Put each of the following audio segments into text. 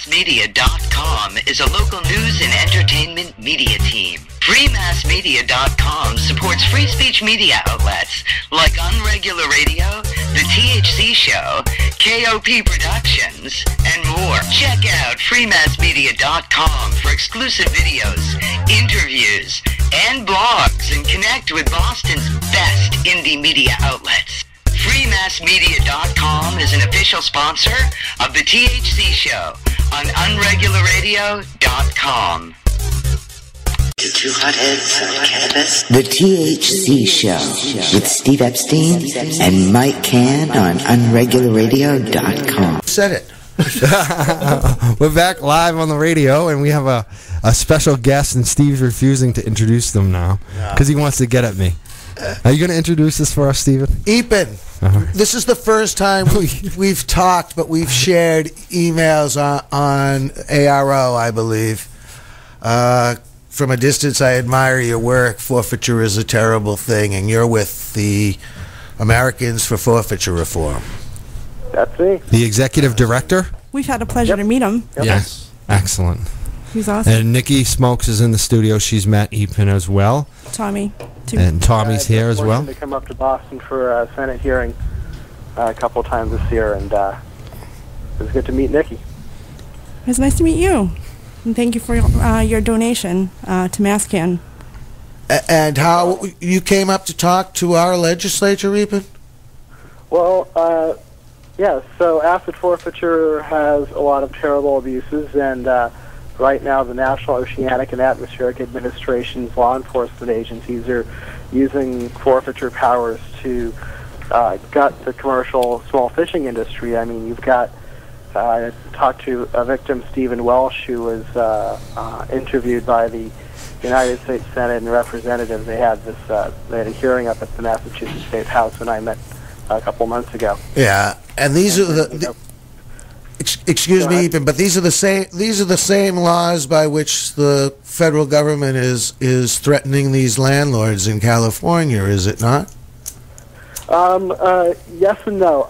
FreeMassMedia.com is a local news and entertainment media team. FreeMassMedia.com supports free speech media outlets like Unregular Radio, the THC Show, KOP Productions, and more. Check out FreeMassMedia.com for exclusive videos, interviews, and blogs, and connect with Boston's best indie media outlets. FreeMassMedia.com is an official sponsor of the THC Show on UnregularRadio.com. Two hotheads on cannabis. The THC Show with Steve Epstein and Mike Cann on UnregularRadio.com. Said it. We're back live on the radio, and we have a special guest, and Steve's refusing to introduce them now because he wants to get at me. Are you going to introduce this for us, Steven? Eapen. This is the first time we've talked, but we've shared emails on ARO, I believe. From a distance, I admire your work. Forfeiture is a terrible thing, and you're with the Americans for Forfeiture Reform. That's me. The executive director? We've had a pleasure to meet him. Yep. Yes. Excellent. He's awesome. And Nikki Smokes is in the studio. She's met Eapen as well. Tommy, too. And Tommy's here as well. To come up to Boston for a Senate hearing a couple times this year, and it was good to meet Nikki. It's nice to meet you. And thank you for your donation to MassCan. And how you came up to talk to our legislature, Eapen? Well, yeah, so acid forfeiture has a lot of terrible abuses, and right now the National Oceanic and Atmospheric Administration's law enforcement agencies are using forfeiture powers to gut the commercial small fishing industry. I mean, you've got, I talked to a victim, Stephen Welsh, who was interviewed by the United States Senate and Representatives. They had a hearing up at the Massachusetts State House when I met a couple months ago. Yeah, and these are the excuse me, Eapen, but these are the same laws by which the federal government is threatening these landlords in California, is it not? Yes and no.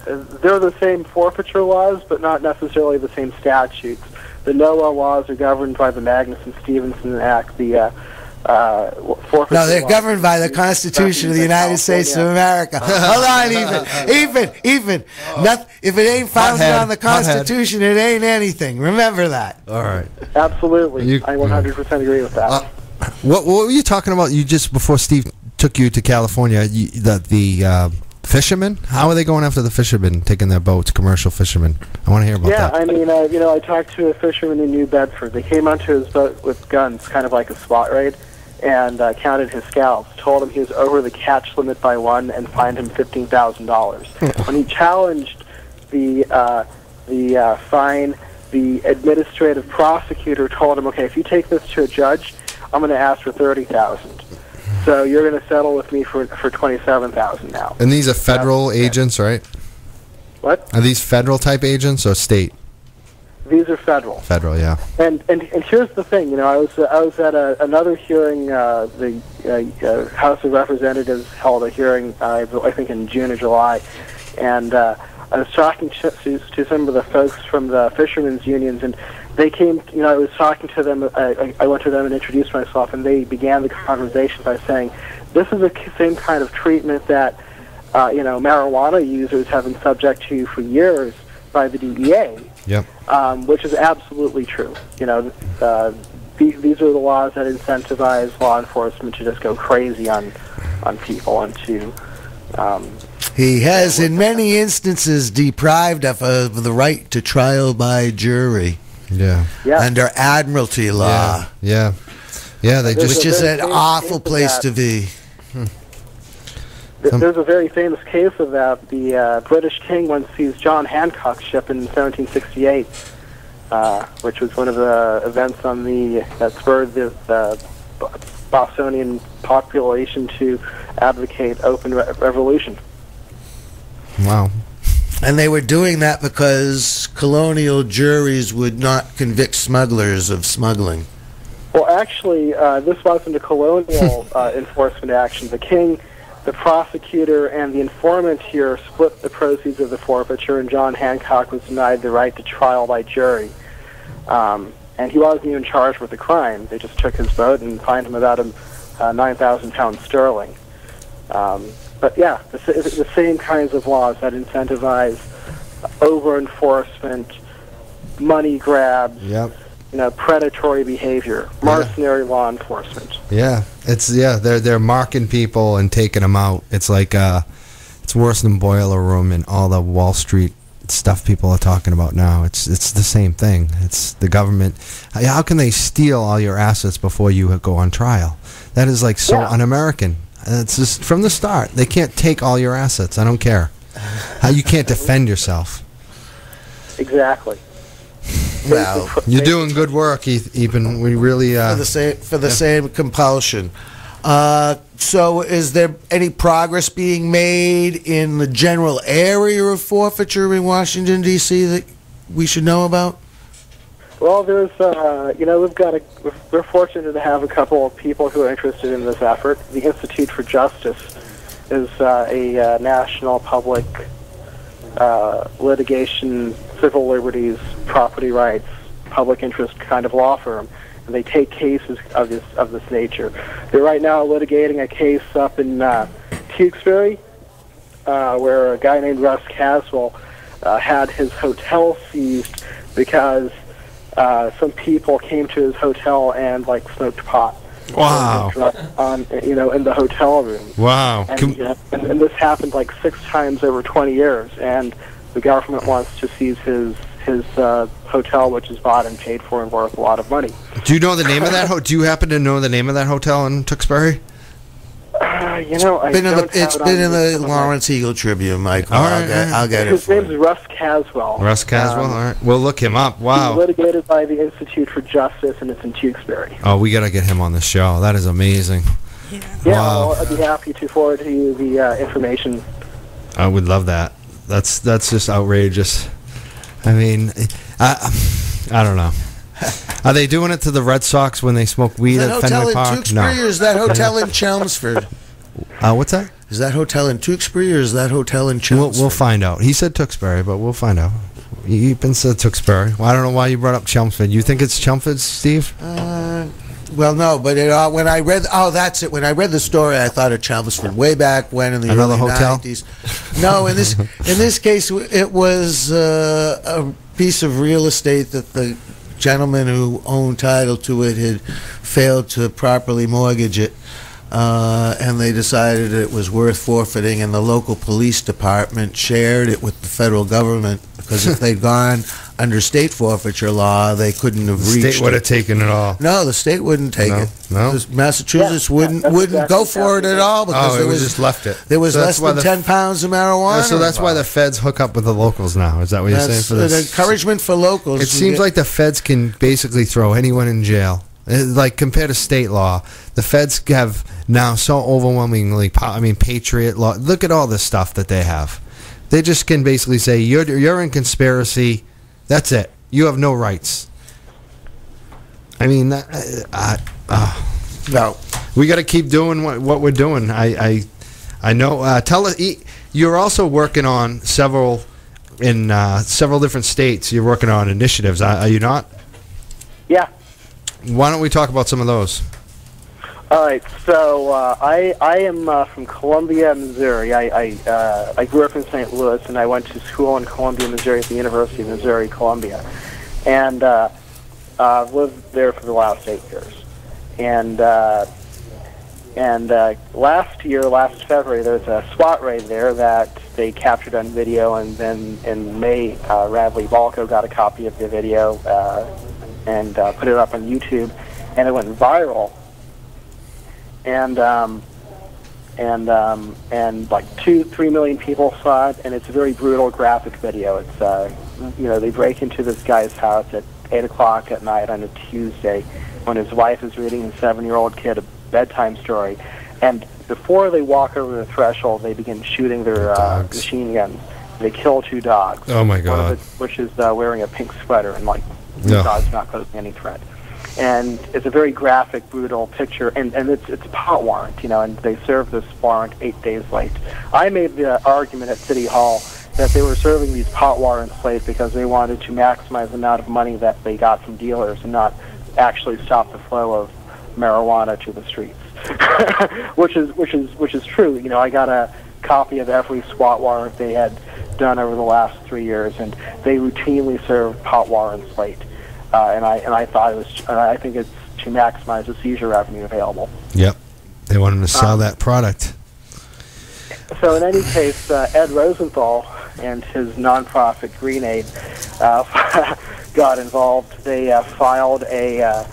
They're the same forfeiture laws, but not necessarily the same statutes. The NOAA laws are governed by the Magnuson-Stevenson Act. The forfeiture No, they're laws governed by the Constitution of the United States of America. Hold on, Eapen. If it ain't founded on the Constitution, it ain't anything. Remember that. All right. Absolutely. I 100% agree with that. What were you talking about? You just before Steve took you to California, the fishermen? How are they going after the fishermen, taking their boats, commercial fishermen? I want to hear about that. Yeah, I mean, I talked to a fisherman in New Bedford. They came onto his boat with guns, kind of like a SWAT raid, and counted his scalps, told him he was over the catch limit by one, and fined him $15,000. When he challenged the fine, the administrative prosecutor told him, okay, if you take this to a judge, I'm going to ask for $30,000. So you're going to settle with me for $27,000 now. And these are federal agents, right? What? Are these federal type agents or state? These are federal. Federal, yeah. And here's the thing. I was at another hearing. The House of Representatives held a hearing, I think in June or July, and I was talking to some of the folks from the fishermen's unions, and they came, I was talking to them, I went to them and introduced myself, and they began the conversation by saying, this is the same kind of treatment that, marijuana users have been subject to for years by the DEA, yep. Which is absolutely true. These are the laws that incentivize law enforcement to just go crazy on people and to... He has, in many instances, deprived of the right to trial by jury. Yeah. Under Admiralty law. Yeah. They just... Which is an awful place to be. There's a very famous case of that. The British king once seized John Hancock's ship in 1768, which was one of the events that spurred the Bostonian population to advocate open revolution. Wow. And they were doing that because colonial juries would not convict smugglers of smuggling. Well, actually, this wasn't a colonial enforcement action. The king the prosecutor and the informant here split the proceeds of the forfeiture, and John Hancock was denied the right to trial by jury. And he wasn't even charged with the crime. They just took his boat and fined him about 9,000 pounds sterling. But yeah, the same kinds of laws that incentivize over-enforcement, money grabs, predatory behavior, mercenary law enforcement. Yeah, they're marking people and taking them out. It's like it's worse than Boiler Room and all the Wall Street stuff people are talking about now. It's the same thing. It's the government. How can they steal all your assets before you go on trial? That is like so un-American. It's just from the start. They can't take all your assets. I don't care. How you can't defend yourself. Exactly. Well, you're doing good work, Eapen. We really for the same compulsion. So, is there any progress being made in the general area of forfeiture in Washington D.C. that we should know about? Well, there's we're fortunate to have a couple of people who are interested in this effort. The Institute for Justice is a national public litigation, civil liberties, property rights, public interest kind of law firm, and they take cases of this nature. They're right now litigating a case up in Tewksbury, where a guy named Russ Caswell had his hotel seized because some people came to his hotel and smoked pot. Wow. In the hotel room. Wow. And this happened 6 times over 20 years, and the government wants to seize his hotel, which is bought and paid for and worth a lot of money. Do you know the name of that? Do you happen to know the name of that hotel in Tewksbury? It's been in the Lawrence Eagle Tribune, Mike. I'll get it. His name's Russ Caswell. Russ Caswell. All right, we'll look him up. Wow. He's litigated by the Institute for Justice, and it's in Tewksbury. Oh, we got to get him on the show. That is amazing. Yeah, wow. Well, I'd be happy to forward to you the information. I would love that. That's just outrageous. I mean, I don't know. Are they doing it to the Red Sox when they smoke weed at Fenway Park? No. Or is that hotel in Chelmsford? What's that? Is that hotel in Tewksbury or is that hotel in Chelmsford? We'll find out. He said Tewksbury, but we'll find out. Eapen said Tewksbury. Well, I don't know why you brought up Chelmsford. You think it's Chelmsford, Steve? Well, no, but when I read, that's it. When I read the story, I thought of Chelmsford way back when in the early hotel? 90s. No, in this case, it was a piece of real estate that the gentleman who owned title to it had failed to properly mortgage it, and they decided it was worth forfeiting, and the local police department shared it with the federal government, because if they'd gone under state forfeiture law, they couldn't have reached it. The state would have taken it all. No, the state wouldn't take it. No. Massachusetts wouldn't go for it at all, because it was just left it. There was less than 10 pounds of marijuana. So that's why the feds hook up with the locals now. Is that what you're saying? For this? An encouragement for locals. It seems like the feds can basically throw anyone in jail. Like, compared to state law, the feds have now so overwhelmingly, Patriot law. Look at all this stuff that they have. They just can basically say, you're in conspiracy. That's it. You have no rights. I mean, no. We got to keep doing what we're doing. I know. Tell us, you're also working on several different states. You're working on initiatives. Are you not? Yeah. Why don't we talk about some of those? All right. So I am from Columbia, Missouri. I grew up in St. Louis, and I went to school in Columbia, Missouri, at the University of Missouri, Columbia, and I've lived there for the last 8 years. And last February, there was a SWAT raid there that they captured on video, and then in May, Radley Balco got a copy of the video and put it up on YouTube, and it went viral. And 2-3 million people saw it, and it's a very brutal, graphic video. It's they break into this guy's house at 8 o'clock at night on a Tuesday when his wife is reading his 7-year-old kid a bedtime story, and before they walk over the threshold, they begin shooting their machine guns. They kill 2 dogs. Oh my God! One of which is wearing a pink sweater, and the dog's not posing any threat. And it's a very graphic, brutal picture, and it's a pot warrant, and they serve this warrant 8 days late. I made the argument at City Hall that they were serving these pot warrants late because they wanted to maximize the amount of money that they got from dealers and not actually stop the flow of marijuana to the streets, which is true. I got a copy of every SWAT warrant they had done over the last 3 years, and they routinely serve pot warrants late. And I thought I think it's to maximize the seizure revenue available. Yep, they want them to sell that product. So in any case, Ed Rosenthal and his nonprofit Green Aid got involved. They filed a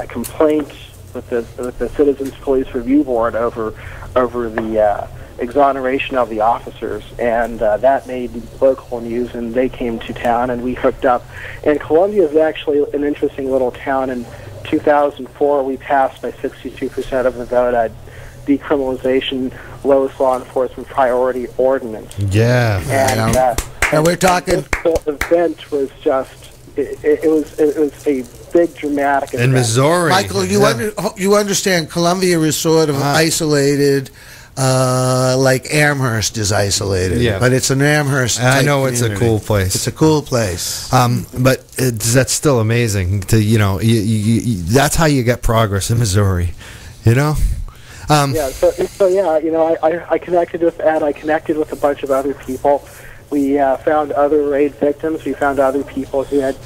complaint with the Citizens Police Review Board over the exoneration of the officers, and that made local news, and they came to town, and we hooked up. And Columbia is actually an interesting little town. In 2004, we passed by 62% of the vote a decriminalization lowest law enforcement priority ordinance. Yeah, and we're talking. This whole event was just it was a big dramatic event. In Missouri, Michael, you understand? Columbia is sort of isolated. Like Amherst is isolated, but it's an Amherst. I know it's community. a cool place. It's a cool place. But that's still amazing to that's how you get progress in Missouri, So I connected with Ed. I connected with a bunch of other people. We found other raid victims. We found other people who had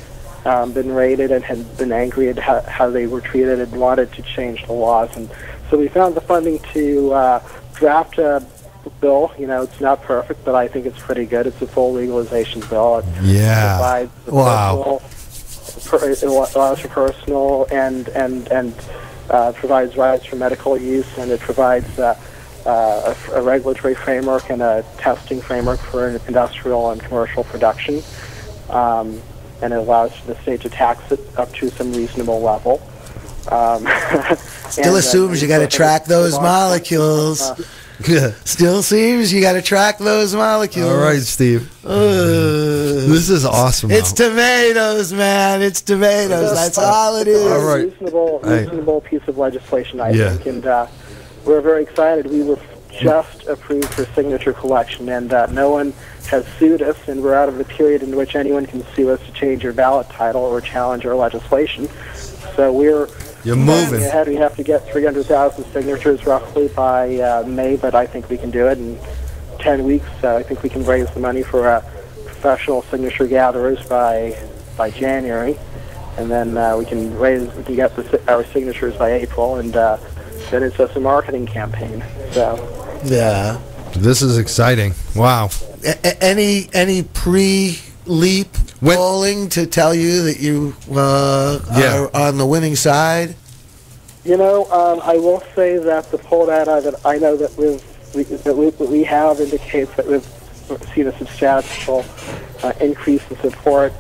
been raided and had been angry at how they were treated and wanted to change the laws. And so we found the funding to draft a bill. It's not perfect, but I think it's pretty good. It's a full legalization bill. It provides it allows for personal and provides rights for medical use, and it provides a regulatory framework and a testing framework for industrial and commercial production, and it allows the state to tax it up to some reasonable level. Still assumes you got to track those molecules. Still seems you got to track those molecules. All right, Steve. This is awesome. It's tomatoes, man. It's tomatoes. That's all it is. All right. Reasonable piece of legislation, I think, and we're very excited. We were just approved for signature collection, and no one has sued us, and we're out of the period in which anyone can sue us to change your ballot title or challenge our legislation. So you're moving ahead. We have to get 300,000 signatures roughly by May, but I think we can do it in 10 weeks. I think we can raise the money for professional signature gatherers by January, and then we can get our signatures by April, and then it's just a marketing campaign. So yeah, this is exciting. Wow. Any pre-leap polling to tell you that you are on the winning side? I will say that the poll data that I know that we have indicates that we've seen a substantial increase in support.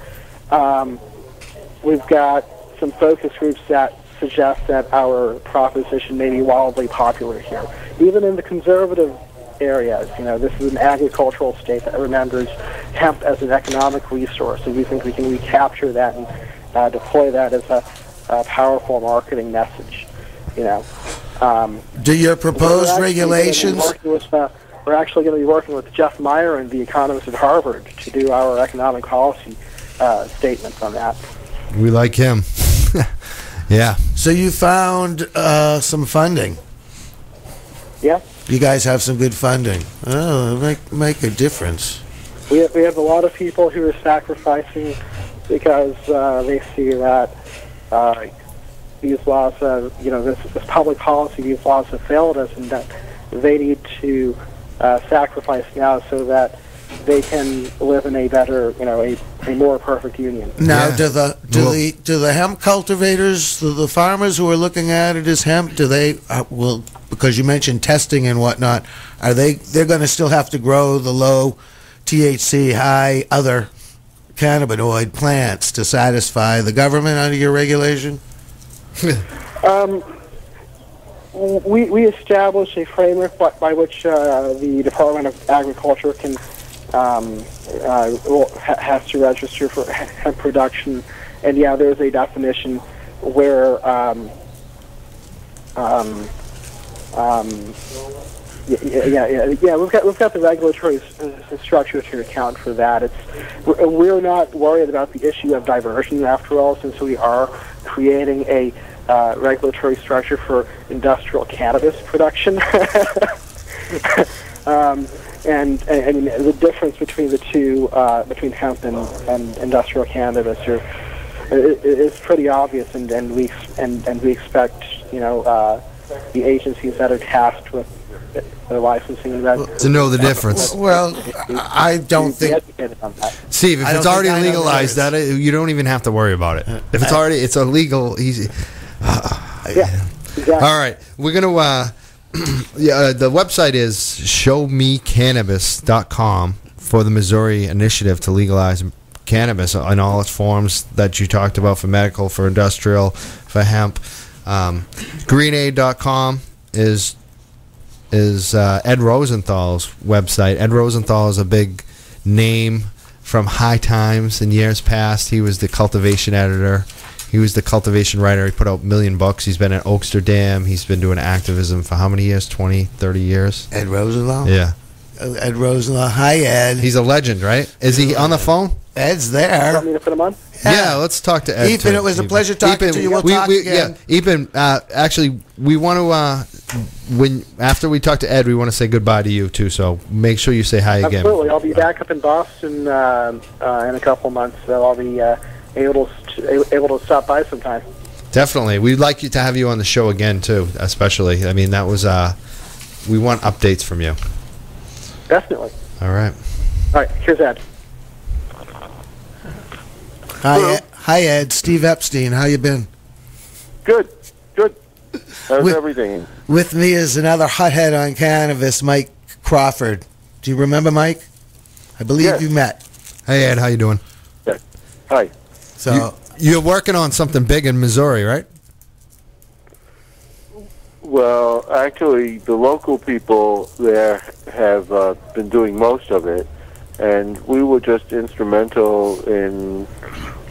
We've got some focus groups that suggest that our proposition may be wildly popular here, even in the conservative areas. This is an agricultural state that remembers hemp as an economic resource, and we think we can recapture that and deploy that as a powerful marketing message. Do your proposed regulations? We're actually going to be working with Jeff Meyer and the economist at Harvard to do our economic policy statements on that. We like him. Yeah. So you found some funding. Yeah. You guys have some good funding. Oh, make a difference. We have a lot of people who are sacrificing because they see that these laws, this public policy, these laws have failed us, and that they need to sacrifice now so that they can live in a better, a more perfect union. Now, do the hemp cultivators, the farmers who are looking at it as hemp, do they because you mentioned testing and whatnot, they're going to still have to grow the low THC, high other cannabinoid plants to satisfy the government under your regulation? We established a framework by which the Department of Agriculture can has to register for hemp production And yeah, there's a definition where we've got the regulatory structure to account for that. We're not worried about the issue of diversion, after all, since we are creating a regulatory structure for industrial cannabis production. And the difference between the two, between hemp and industrial cannabis, is pretty obvious, and we expect, the agencies that are tasked with the licensing that to know the difference. Well, I don't think. Steve, if it's already legalized, you don't even have to worry about it. If it's illegal, easy. Yeah, exactly. All right, we're gonna. The website is showmecannabis.com for the Missouri initiative to legalize cannabis in all its forms that you talked about, for medical, for industrial, for hemp. Greenaid.com is Ed Rosenthal's website. Ed Rosenthal is a big name from High Times in years past. He was the cultivation editor. He was the cultivation writer. He put out a million books. He's been at Oaksterdam. He's been doing activism for how many years? 20, 30 years? Ed Rosenthal? Yeah. Ed Rosenthal. Hi, Ed. He's a legend, right? Is he on the phone? Ed's there. You want me to put him on? Yeah, let's talk to Ed. Eapen, it was a pleasure talking to you. We'll talk again. Yeah, Eapen, actually, we want to, after we talk to Ed, we want to say goodbye to you, too, so make sure you say hi again. Absolutely. I'll be back up in Boston in a couple months, so I'll be able to stop by sometime. Definitely. We'd like you to have you on the show again, too, especially. I mean, that was, we want updates from you. Definitely. All right. All right, here's Ed. Hi, Ed. Steve Epstein. How you been? Good. How's everything? With me is another hothead on cannabis, Mike Crawford. Do you remember Mike? I believe you met. Hey, Ed. How you doing? Yeah. Hi. So you're working on something big in Missouri, right? Well, actually, the local people there have been doing most of it, and we were just instrumental in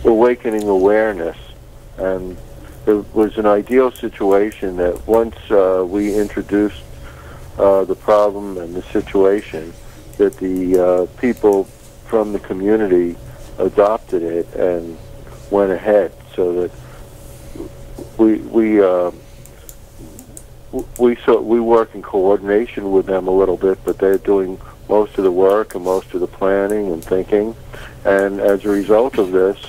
awakening awareness. And it was an ideal situation that once we introduced the problem and the situation, that the people from the community adopted it and went ahead, so that we work in coordination with them a little bit, but they're doing most of the work and most of the planning and thinking. And as a result of this,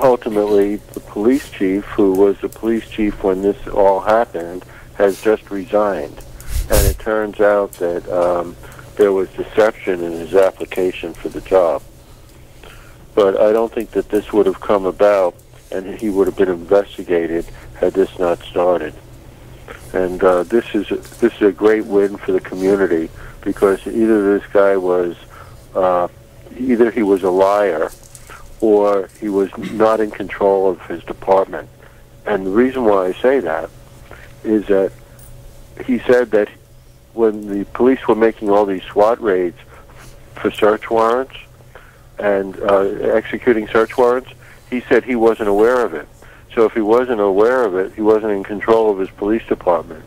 ultimately, the police chief, who was the police chief when this all happened, has just resigned. And it turns out that there was deception in his application for the job. But I don't think that this would have come about, and he would have been investigated had this not started. And this is a great win for the community, because either this guy was either he was a liar, or he was not in control of his department. And the reason why I say that is that he said that when the police were making all these SWAT raids for search warrants and executing search warrants, he said he wasn't aware of it. So if he wasn't aware of it, he wasn't in control of his police department.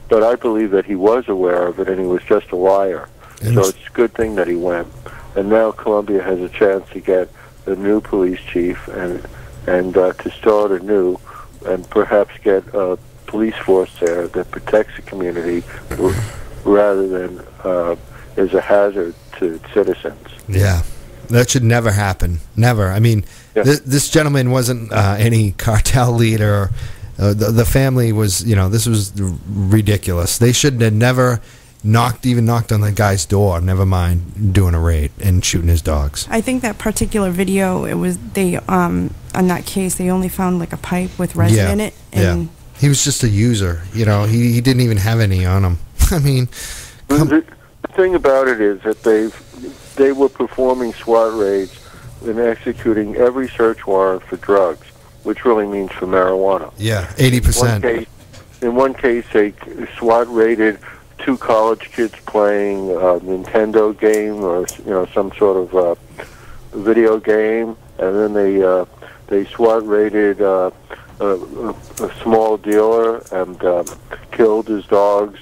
But I believe that he was aware of it, and he was just a liar. So it's a good thing that he went. And now Columbia has a chance to get a new police chief and to start anew, and perhaps get a police force there that protects the community rather than is a hazard to citizens. Yeah, that should never happen. Never. I mean, this gentleman wasn't any cartel leader. The family was, this was ridiculous. They should have never knocked on the guy's door, never mind doing a raid and shooting his dogs. I think that particular video, it was on that case, they only found like a pipe with resin in it. And he was just a user. He didn't even have any on him. I mean, the thing about it is that they were performing SWAT raids and executing every search warrant for drugs, which really means for marijuana. Yeah, 80%. In one case, they SWAT raided 2 college kids playing a Nintendo game or some sort of video game, and then they They SWAT raided a small dealer and killed his dogs,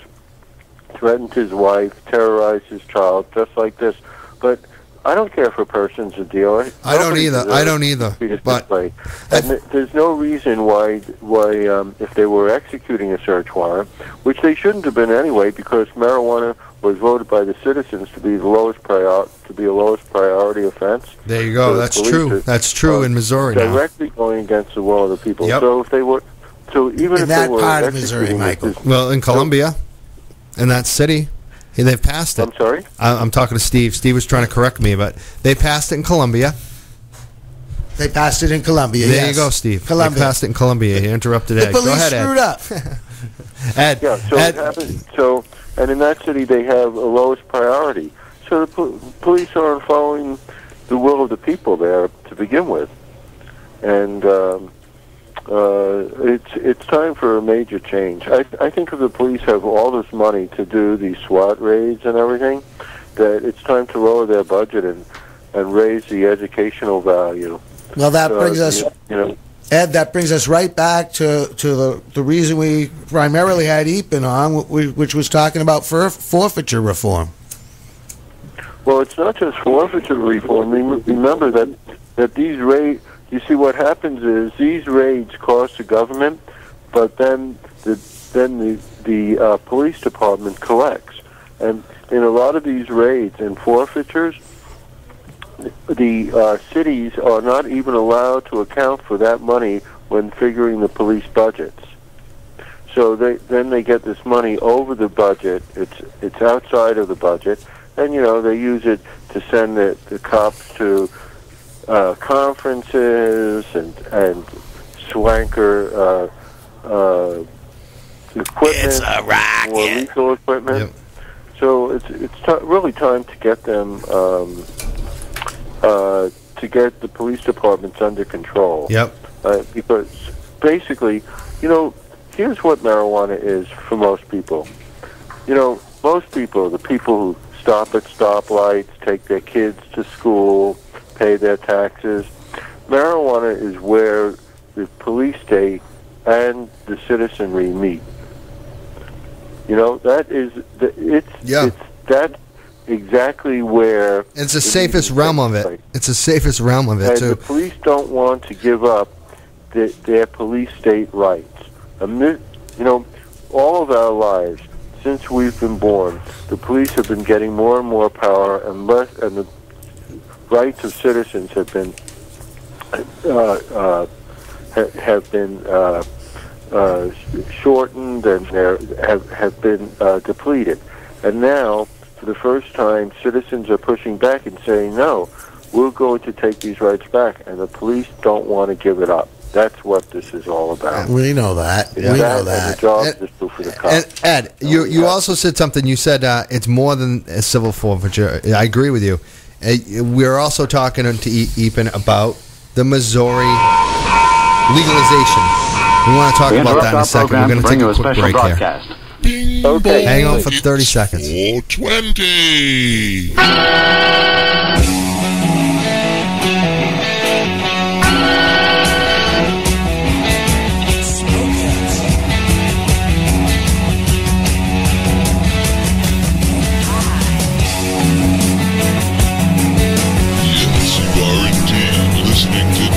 threatened his wife, terrorized his child, just like this. But I don't care if a person's a dealer. I don't either. But there's no reason why if they were executing a search warrant, which they shouldn't have been anyway, because marijuana was voted by the citizens to be the lowest priority offense. There you go. That's true. That's true in Missouri now. Directly going against the will of the people. Yep. So if they were, even in if that they were part of Missouri, Michael. Well, in Columbia, in that city, they've passed it. I'm sorry? I'm talking to Steve. Steve was trying to correct me, but they passed it in Columbia. They passed it in Columbia. There you go, Steve. Columbia. They passed it in Columbia. He interrupted Ed. The police Go ahead, screwed Ed. up. Ed. Yeah. So Ed. it happens. And in that city, they have a lowest priority. So the police aren't following the will of the people there to begin with, and it's time for a major change. I think if the police have all this money to do these SWAT raids and everything, that it's time to lower their budget and raise the educational value. Well, that brings us, Ed. That brings us right back to the reason we primarily had Eapen on, which was talking about forfeiture reform. Well, it's not just forfeiture reform. Remember that these raids. You see, what happens is these raids cost the government, but then the police department collects. And in a lot of these raids and forfeitures, the cities are not even allowed to account for that money when figuring the police budgets. So they get this money over the budget. It's outside of the budget, and they use it to send the cops to conferences and swanker equipment, It's a rocket. more lethal equipment. Yep. So it's really time to get them to get the police departments under control. Yep. Because basically, here's what marijuana is for most people. Most people, the people who stop at stoplights, take their kids to school, pay their taxes. Marijuana is where the police state and the citizenry meet. That's exactly where It's the safest realm of it. It's the safest realm of it, and too. the police don't want to give up their police state rights. All of our lives, since we've been born, the police have been getting more and more power, and the rights of citizens have been shortened and have been depleted. And now, for the first time, citizens are pushing back and saying, "No, we're going to take these rights back," and the police don't want to give it up. That's what this is all about. We know that. We know that. And the job is to for the cops. And Ed, you also said something. You said it's more than a civil forfeiture. I agree with you. We're also talking to Eapen about the Missouri legalization. We want to talk about that in a second. We're going to take a quick break here. Okay. Hang on for 30 seconds. 420.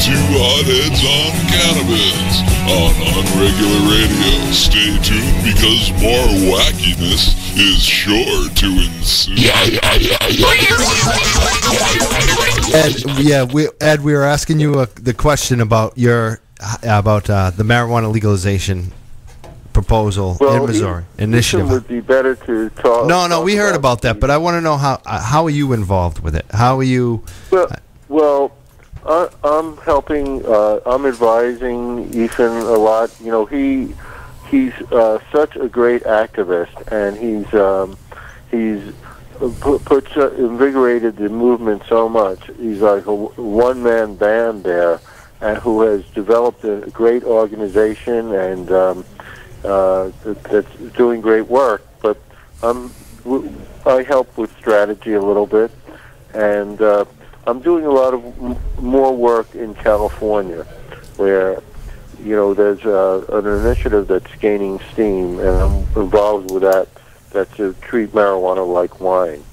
Two hotheads on cannabis on Unregular Radio. Stay tuned because more wackiness is sure to ensue. Ed, we were asking you the question about the marijuana legalization proposal in Missouri initiative. Would be better to talk. No, we heard about that, but I want to know how are you involved with it? How are you? Well. I'm helping. I'm advising Eapen a lot. He's such a great activist, and he's invigorated the movement so much. He's like a one-man band there, who has developed a great organization and that's doing great work. But I help with strategy a little bit, and I'm doing a lot of more work in California, where there's an initiative that's gaining steam, and I'm involved with that. That's to treat marijuana like wine,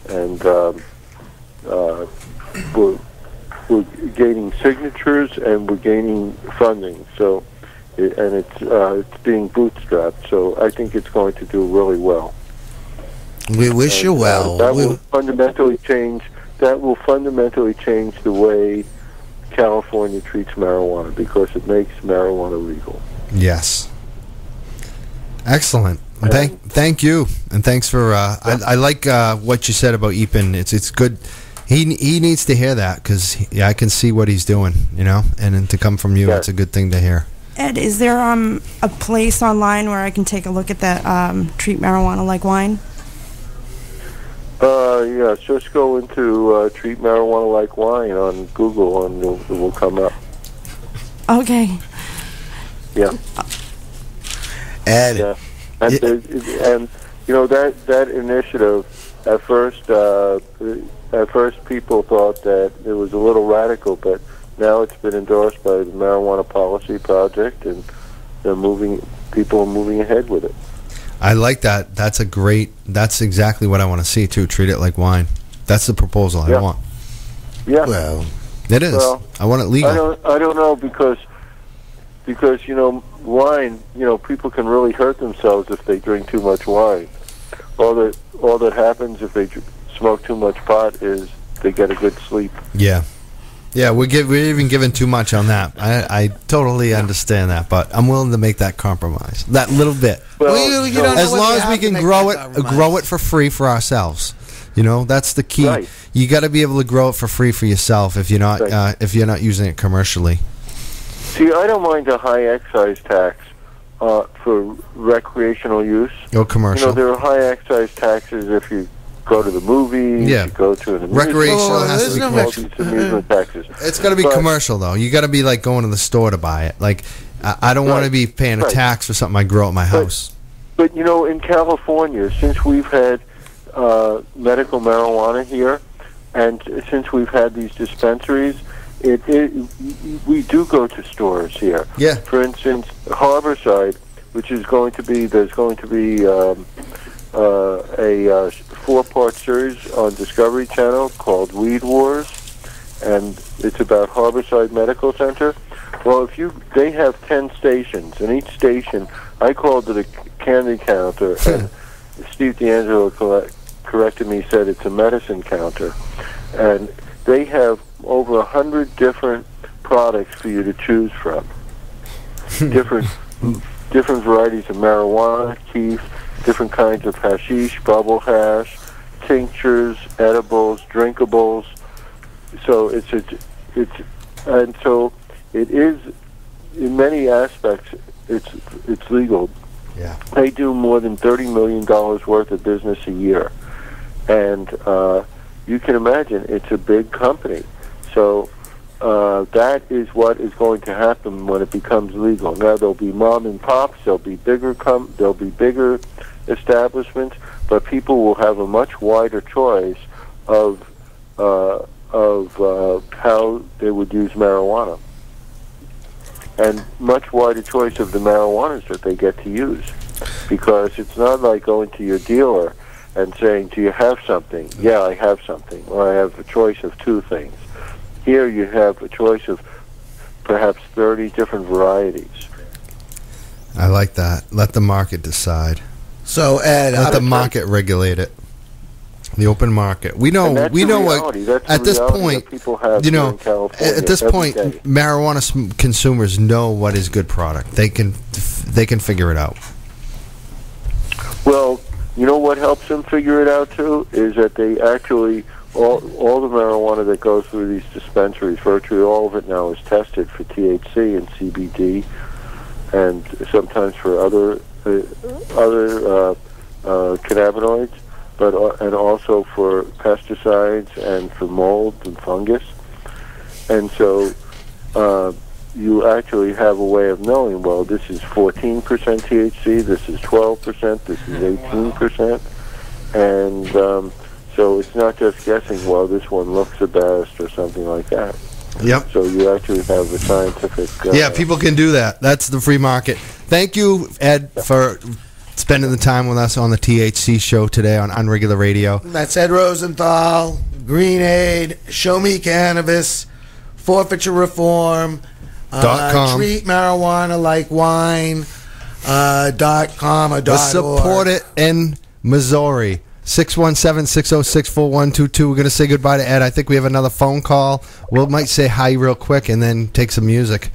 and we're gaining signatures and we're gaining funding. So, it's being bootstrapped. So I think it's going to do really well. We wish you well. That will fundamentally change. That will fundamentally change the way California treats marijuana, because it makes marijuana legal. Yes. Excellent. Thank you, and thanks for. I like what you said about Eapen. It's good. He needs to hear that, because I can see what he's doing, and then to come from you, it's a good thing to hear. Ed, is there a place online where I can take a look at that treat marijuana like wine? Yeah, just go into treat marijuana like wine on Google, and it will come up. Okay. Yeah. Ed. Yeah. And that initiative, at first people thought that it was a little radical, but now it's been endorsed by the Marijuana Policy Project, and people are moving ahead with it. I like that. That's exactly what I want to see too. Treat it like wine. That's the proposal I want. Yeah. Well, it is. Well, I want it legal. I don't know, because wine, people can really hurt themselves if they drink too much wine. All that happens if they smoke too much pot is they get a good sleep. Yeah. Yeah, we're even giving too much on that. I totally understand that, but I'm willing to make that compromise. That little bit. Well, as long as we can grow it for free for ourselves. That's the key. Right. You got to be able to grow it for free for yourself if you're not using it commercially. See, I don't mind a high excise tax for recreational use. No commercial. There are high excise taxes if you go to the movies, you go to an amusement recreational has to be amusement taxes. It's got to be commercial, though. You got to be like going to the store to buy it. Like, I don't want to be paying a tax for something I grow at my house. But in California, since we've had medical marijuana here, and since we've had these dispensaries, we do go to stores here. Yeah. For instance, Harborside, there's going to be a 4-part series on Discovery Channel called Weed Wars, and it's about Harborside Medical Center. Well, they have 10 stations, and each station, I called it a candy counter, and Steve D'Angelo corrected me, said it's a medicine counter, and they have over 100 different products for you to choose from. different varieties of marijuana, keef, different kinds of hashish, bubble hash, tinctures, edibles, drinkables. So it is, in many aspects, it's legal. Yeah. They do more than $30 million worth of business a year, and you can imagine it's a big company. So that is what is going to happen when it becomes legal. Now there'll be mom and pops, there'll be bigger establishments, but people will have a much wider choice of how they would use marijuana, and much wider choice of the marijuanas that they get to use, because it's not like going to your dealer and saying, "Do you have something?" "Yeah, I have something," or "I have a choice of 2 things." Here you have a choice of perhaps 30 different varieties. I like that. Let the market decide. So, Ed, let the market regulate it. The open market. We know what at this point. At this point, marijuana consumers know what is good product. They can figure it out. Well, what helps them figure it out too is that they actually all the marijuana that goes through these dispensaries, virtually all of it now is tested for THC and CBD, and sometimes for other cannabinoids, and also for pesticides and for mold and fungus. And so you actually have a way of knowing, well, this is 14% THC, this is 12%, this is 18%, and So it's not just guessing, well, this one looks the best or something like that. Yep. So you actually have a scientific... yeah, people can do that. That's the free market. Thank you, Ed, for spending the time with us on the THC show today on Unregular Radio. That's Ed Rosenthal, Green Aid, Show Me Cannabis, Forfeiture Reform, .com. Treat Marijuana Like Wine, .com or Let's support it in Missouri. 617-606-4122. We're going to say goodbye to Ed. I think we have another phone call. We might say hi real quick and then take some music.